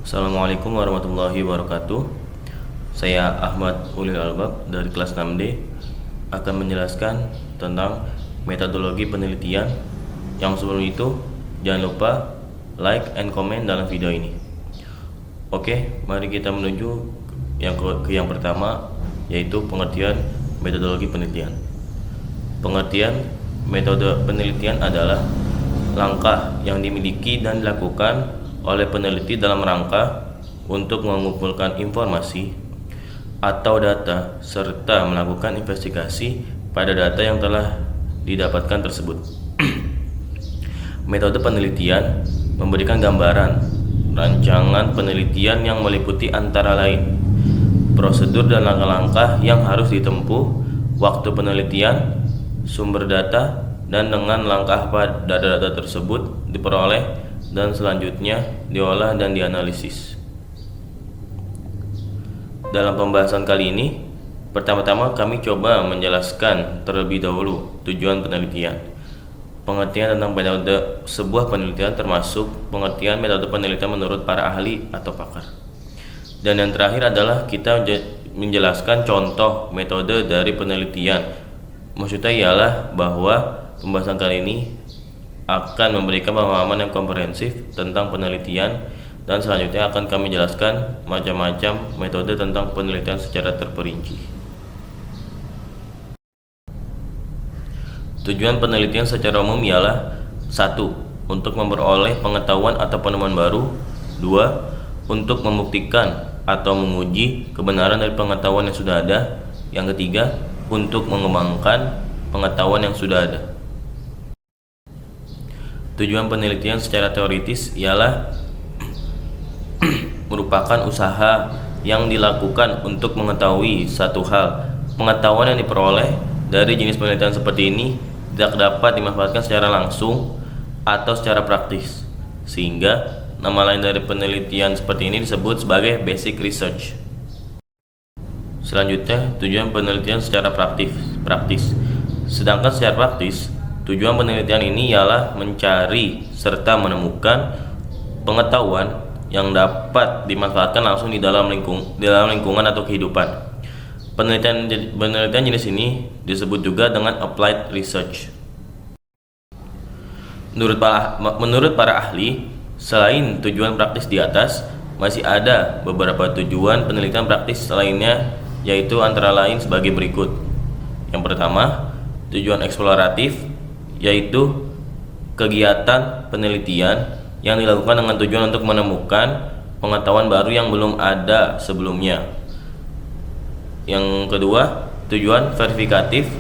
Assalamualaikum warahmatullahi wabarakatuh. Saya Ahmad Ulil Albab dari kelas 6D akan menjelaskan tentang metodologi penelitian. Yang sebelum itu, jangan lupa like and comment dalam video ini. Oke, mari kita menuju ke yang pertama, yaitu pengertian metodologi penelitian. Pengertian metode penelitian adalah langkah yang dimiliki dan dilakukan oleh peneliti dalam rangka untuk mengumpulkan informasi atau data serta melakukan investigasi pada data yang telah didapatkan tersebut. Metode penelitian memberikan gambaran rancangan penelitian yang meliputi antara lain prosedur dan langkah-langkah yang harus ditempuh, waktu penelitian, sumber data, dan dengan langkah apa data-data tersebut diperoleh dan selanjutnya diolah dan dianalisis. Dalam pembahasan kali ini, pertama-tama kami coba menjelaskan terlebih dahulu tujuan penelitian, pengertian tentang metode sebuah penelitian, termasuk pengertian metode penelitian menurut para ahli atau pakar. Dan yang terakhir adalah kita menjelaskan contoh metode dari penelitian. Maksudnya ialah bahwa pembahasan kali ini akan memberikan pemahaman yang komprehensif tentang penelitian, dan selanjutnya akan kami jelaskan macam-macam metode tentang penelitian secara terperinci. Tujuan penelitian secara umum ialah 1. Untuk memperoleh pengetahuan atau penemuan baru. 2. Untuk membuktikan atau menguji kebenaran dari pengetahuan yang sudah ada. Yang ketiga, untuk mengembangkan pengetahuan yang sudah ada. Tujuan penelitian secara teoritis ialah merupakan usaha yang dilakukan untuk mengetahui satu hal. Pengetahuan yang diperoleh dari jenis penelitian seperti ini tidak dapat dimanfaatkan secara langsung atau secara praktis, sehingga nama lain dari penelitian seperti ini disebut sebagai basic research. Selanjutnya, tujuan penelitian secara praktis. Sedangkan secara praktis, tujuan penelitian ini ialah mencari serta menemukan pengetahuan yang dapat dimanfaatkan langsung di dalam lingkungan atau kehidupan. Penelitian jenis ini disebut juga dengan applied research. Menurut para ahli, selain tujuan praktis di atas, masih ada beberapa tujuan penelitian praktis lainnya, yaitu antara lain sebagai berikut. Yang pertama, tujuan eksploratif, yaitu kegiatan penelitian yang dilakukan dengan tujuan untuk menemukan pengetahuan baru yang belum ada sebelumnya. Yang kedua, tujuan verifikatif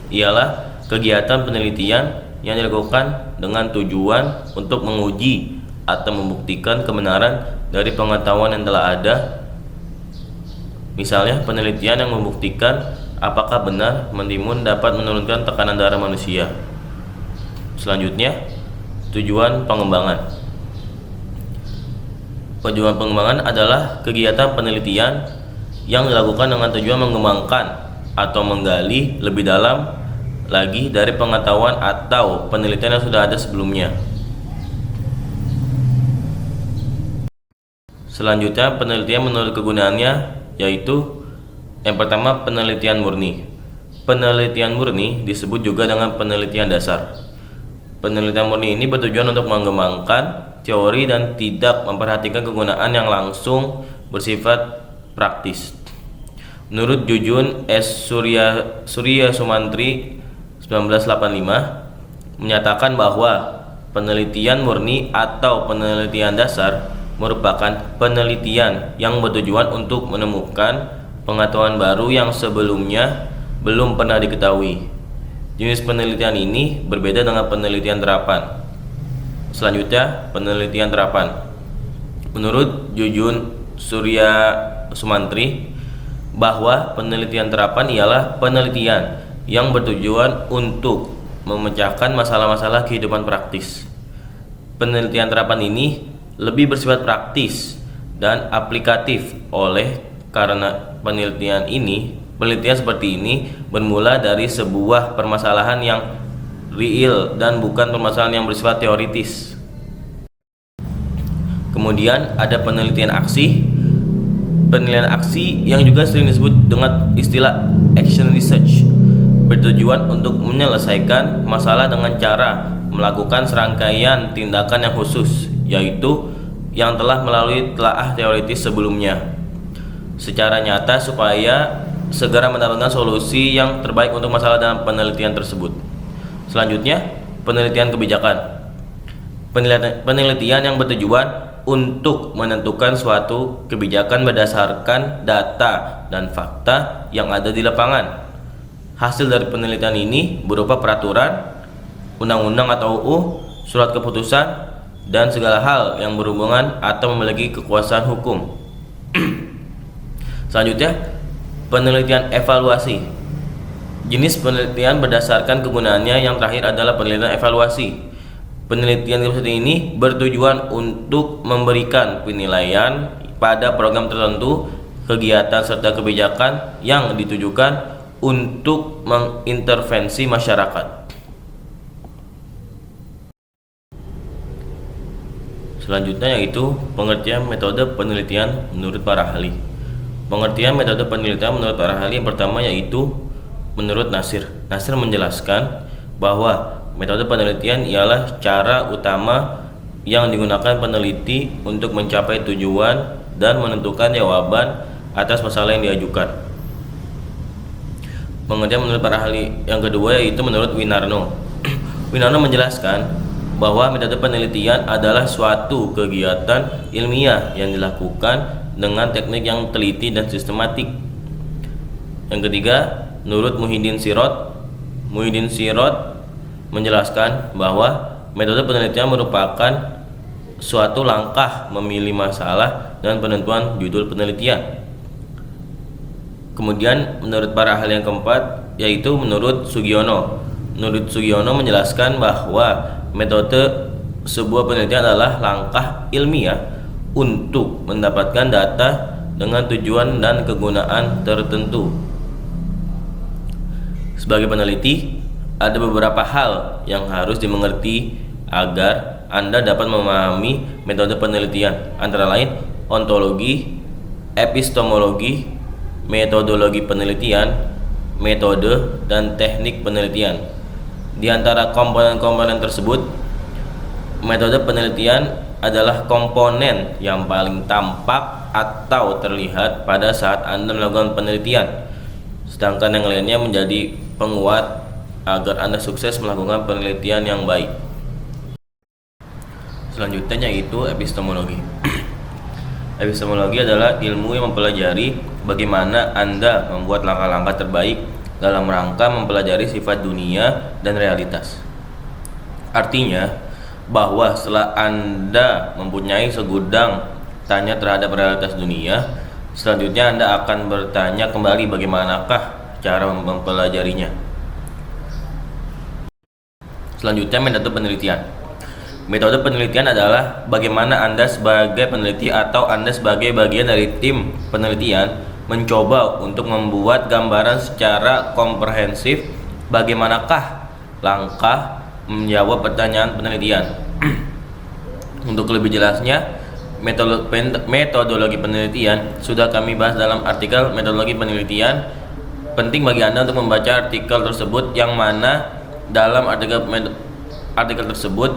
ialah kegiatan penelitian yang dilakukan dengan tujuan untuk menguji atau membuktikan kebenaran dari pengetahuan yang telah ada. Misalnya, penelitian yang membuktikan apakah benar mentimun dapat menurunkan tekanan darah manusia. Selanjutnya, tujuan pengembangan. Tujuan pengembangan adalah kegiatan penelitian yang dilakukan dengan tujuan mengembangkan atau menggali lebih dalam lagi dari pengetahuan atau penelitian yang sudah ada sebelumnya. Selanjutnya, penelitian menurut kegunaannya, yaitu yang pertama, penelitian murni. Penelitian murni disebut juga dengan penelitian dasar. Penelitian murni ini bertujuan untuk mengembangkan teori dan tidak memperhatikan kegunaan yang langsung bersifat praktis. Menurut Jujun S. Surya Sumantri 1985 menyatakan bahwa penelitian murni atau penelitian dasar merupakan penelitian yang bertujuan untuk menemukan pengetahuan baru yang sebelumnya belum pernah diketahui. Jenis penelitian ini berbeda dengan penelitian terapan. Selanjutnya, penelitian terapan. Menurut Jujun Surya Sumantri, bahwa penelitian terapan ialah penelitian yang bertujuan untuk memecahkan masalah-masalah kehidupan praktis. Penelitian terapan ini lebih bersifat praktis dan aplikatif karena penelitian seperti ini bermula dari sebuah permasalahan yang real dan bukan permasalahan yang bersifat teoritis. Kemudian ada penelitian aksi. Penilaian aksi yang juga sering disebut dengan istilah action research bertujuan untuk menyelesaikan masalah dengan cara melakukan serangkaian tindakan yang khusus, yaitu yang telah melalui telaah teoritis sebelumnya secara nyata supaya segera mendapatkan solusi yang terbaik untuk masalah dalam penelitian tersebut. Selanjutnya, penelitian kebijakan. Penelitian yang bertujuan untuk menentukan suatu kebijakan berdasarkan data dan fakta yang ada di lapangan. Hasil dari penelitian ini berupa peraturan, undang-undang atau UU, surat keputusan, dan segala hal yang berhubungan atau memiliki kekuasaan hukum. Selanjutnya, penelitian evaluasi. Jenis penelitian berdasarkan kegunaannya yang terakhir adalah penelitian evaluasi. Penelitian seperti ini bertujuan untuk memberikan penilaian pada program tertentu, kegiatan serta kebijakan yang ditujukan untuk mengintervensi masyarakat. Selanjutnya yaitu pengertian metode penelitian menurut para ahli. Pengertian metode penelitian menurut para ahli yang pertama yaitu menurut Nasir. Nasir menjelaskan bahwa metode penelitian ialah cara utama yang digunakan peneliti untuk mencapai tujuan dan menentukan jawaban atas masalah yang diajukan. Pengertian menurut para ahli yang kedua yaitu menurut Winarno. Winarno menjelaskan bahwa metode penelitian adalah suatu kegiatan ilmiah yang dilakukan dengan teknik yang teliti dan sistematik. Yang ketiga, menurut Muhyiddin Sirot. Muhyiddin Sirot menjelaskan bahwa metode penelitian merupakan suatu langkah memilih masalah dan penentuan judul penelitian. Kemudian menurut para ahli yang keempat yaitu menurut Sugiono. Menurut Sugiono menjelaskan bahwa metode sebuah penelitian adalah langkah ilmiah untuk mendapatkan data dengan tujuan dan kegunaan tertentu. Sebagai peneliti, ada beberapa hal yang harus dimengerti agar Anda dapat memahami metode penelitian, antara lain ontologi, epistemologi, metodologi penelitian, metode, dan teknik penelitian. Di antara komponen-komponen tersebut, metode penelitian adalah komponen yang paling tampak atau terlihat pada saat Anda melakukan penelitian, sedangkan yang lainnya menjadi penguat agar Anda sukses melakukan penelitian yang baik. Selanjutnya yaitu epistemologi. Epistemologi adalah ilmu yang mempelajari bagaimana Anda membuat langkah-langkah terbaik dalam rangka mempelajari sifat dunia dan realitas. Artinya bahwa setelah Anda mempunyai segudang tanya terhadap realitas dunia, selanjutnya Anda akan bertanya kembali bagaimanakah cara mempelajarinya. Selanjutnya, metode penelitian. Metode penelitian adalah bagaimana Anda sebagai peneliti atau Anda sebagai bagian dari tim penelitian mencoba untuk membuat gambaran secara komprehensif bagaimanakah langkah menjawab pertanyaan penelitian. Untuk lebih jelasnya, metodologi penelitian sudah kami bahas dalam artikel metodologi penelitian. Penting bagi Anda untuk membaca artikel tersebut yang mana dalam artikel tersebut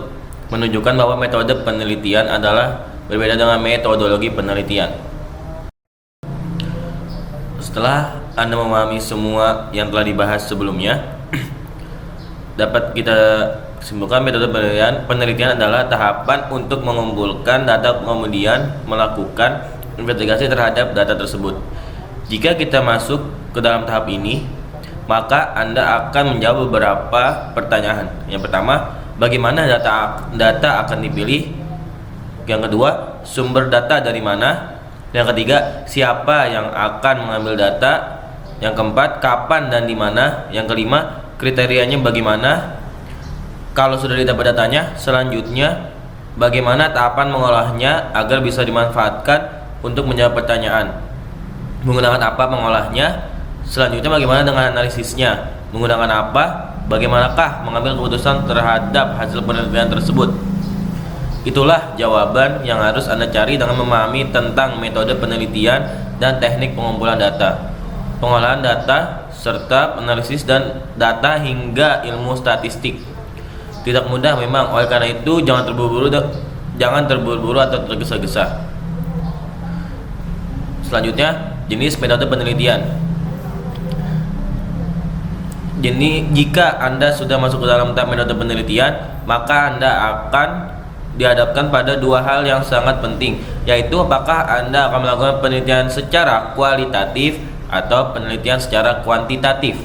menunjukkan bahwa metode penelitian adalah berbeda dengan metodologi penelitian. Setelah Anda memahami semua yang telah dibahas sebelumnya, dapat kita simpulkan metode penelitian adalah tahapan untuk mengumpulkan data kemudian melakukan investigasi terhadap data tersebut. Jika kita masuk ke dalam tahap ini, maka Anda akan menjawab beberapa pertanyaan. Yang pertama, bagaimana data akan dipilih? Yang kedua, sumber data dari mana? Yang ketiga, siapa yang akan mengambil data? Yang keempat, kapan dan di mana? Yang kelima, kriterianya bagaimana? Kalau sudah didapat datanya, selanjutnya bagaimana tahapan mengolahnya agar bisa dimanfaatkan untuk menjawab pertanyaan? Menggunakan apa mengolahnya? Selanjutnya bagaimana dengan analisisnya? Menggunakan apa? Bagaimanakah mengambil keputusan terhadap hasil penelitian tersebut? Itulah jawaban yang harus Anda cari dengan memahami tentang metode penelitian dan teknik pengumpulan data, pengolahan data, serta analisis dan data hingga ilmu statistik. Tidak mudah memang, oleh karena itu jangan terburu-buru atau tergesa-gesa. Selanjutnya, jenis metode penelitian. Jadi, jika Anda sudah masuk ke dalam tahap metode penelitian, maka Anda akan dihadapkan pada dua hal yang sangat penting, yaitu apakah Anda akan melakukan penelitian secara kualitatif atau penelitian secara kuantitatif.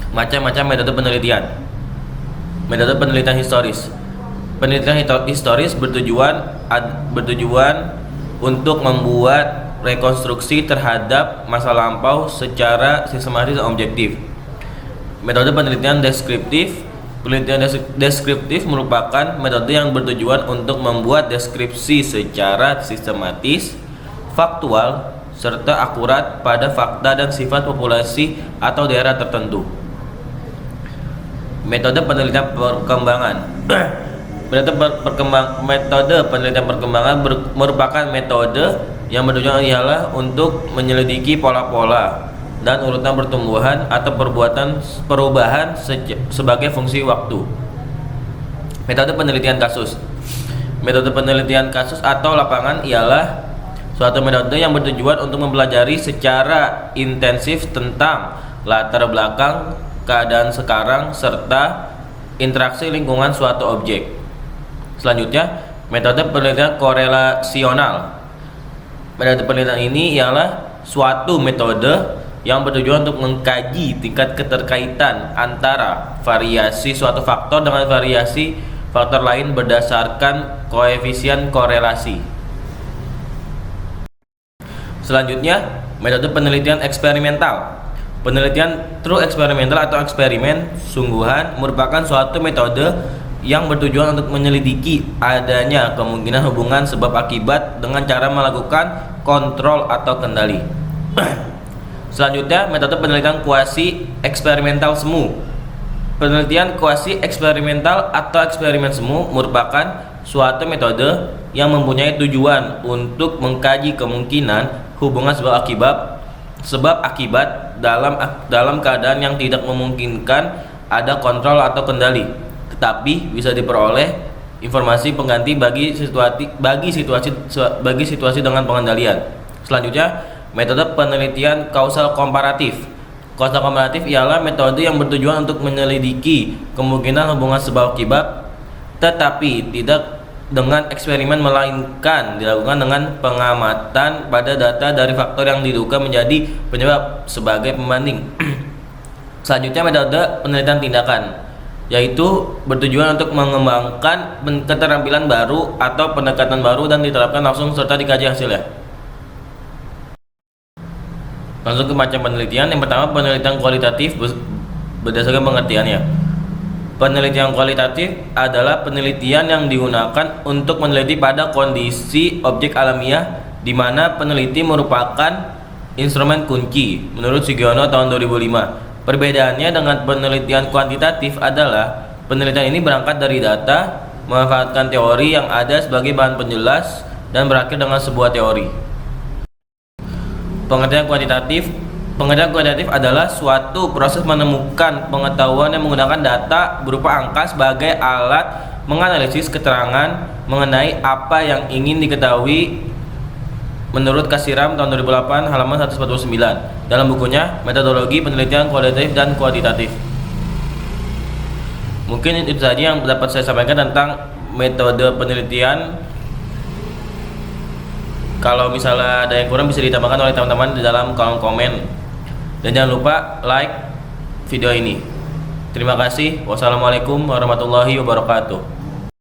Macam-macam metode penelitian. Metode penelitian historis. Penelitian historis bertujuan untuk membuat rekonstruksi terhadap masa lampau secara sistematis dan objektif. Metode penelitian deskriptif. Penelitian deskriptif merupakan metode yang bertujuan untuk membuat deskripsi secara sistematis, faktual, serta akurat pada fakta dan sifat populasi atau daerah tertentu. Metode penelitian perkembangan. Metode penelitian perkembangan merupakan metode yang bertujuan ialah untuk menyelidiki pola-pola dan urutan pertumbuhan atau perubahan sebagai fungsi waktu. Metode penelitian kasus. Metode penelitian kasus atau lapangan ialah suatu metode yang bertujuan untuk mempelajari secara intensif tentang latar belakang, keadaan sekarang, serta interaksi lingkungan suatu objek. Selanjutnya, metode penelitian korelasional. Metode penelitian ini ialah suatu metode yang bertujuan untuk mengkaji tingkat keterkaitan antara variasi suatu faktor dengan variasi faktor lain berdasarkan koefisien korelasi. Selanjutnya, metode penelitian eksperimental. Penelitian true eksperimental atau eksperimen sungguhan merupakan suatu metode yang bertujuan untuk menyelidiki adanya kemungkinan hubungan sebab akibat dengan cara melakukan kontrol atau kendali. Selanjutnya, metode penelitian kuasi eksperimental semu. Penelitian kuasi eksperimental atau eksperimen semu merupakan suatu metode yang mempunyai tujuan untuk mengkaji kemungkinan hubungan sebab akibat dalam keadaan yang tidak memungkinkan ada kontrol atau kendali, tetapi bisa diperoleh informasi pengganti bagi situasi dengan pengendalian. Selanjutnya, metode penelitian kausal komparatif. Kausal komparatif ialah metode yang bertujuan untuk menyelidiki kemungkinan hubungan sebab akibat, tetapi tidak dengan eksperimen, melainkan dilakukan dengan pengamatan pada data dari faktor yang diduga menjadi penyebab sebagai pembanding. Selanjutnya, metode penelitian tindakan, yaitu bertujuan untuk mengembangkan keterampilan baru atau pendekatan baru dan diterapkan langsung serta dikaji hasilnya. Langsung ke macam penelitian. Yang pertama, penelitian kualitatif berdasarkan pengertiannya. Penelitian kualitatif adalah penelitian yang digunakan untuk meneliti pada kondisi objek alamiah, di mana peneliti merupakan instrumen kunci menurut Sugiono tahun 2005. Perbedaannya dengan penelitian kuantitatif adalah penelitian ini berangkat dari data, memanfaatkan teori yang ada sebagai bahan penjelas, dan berakhir dengan sebuah teori. Pengertian kuantitatif adalah suatu proses menemukan pengetahuan yang menggunakan data berupa angka sebagai alat menganalisis keterangan mengenai apa yang ingin diketahui menurut Kasiram tahun 2008 halaman 149 dalam bukunya Metodologi Penelitian Kualitatif dan Kuantitatif. Mungkin itu saja yang dapat saya sampaikan tentang metode penelitian. Kalau misalnya ada yang kurang bisa ditambahkan oleh teman-teman di dalam kolom komen. Dan jangan lupa like video ini. Terima kasih. Wassalamualaikum warahmatullahi wabarakatuh.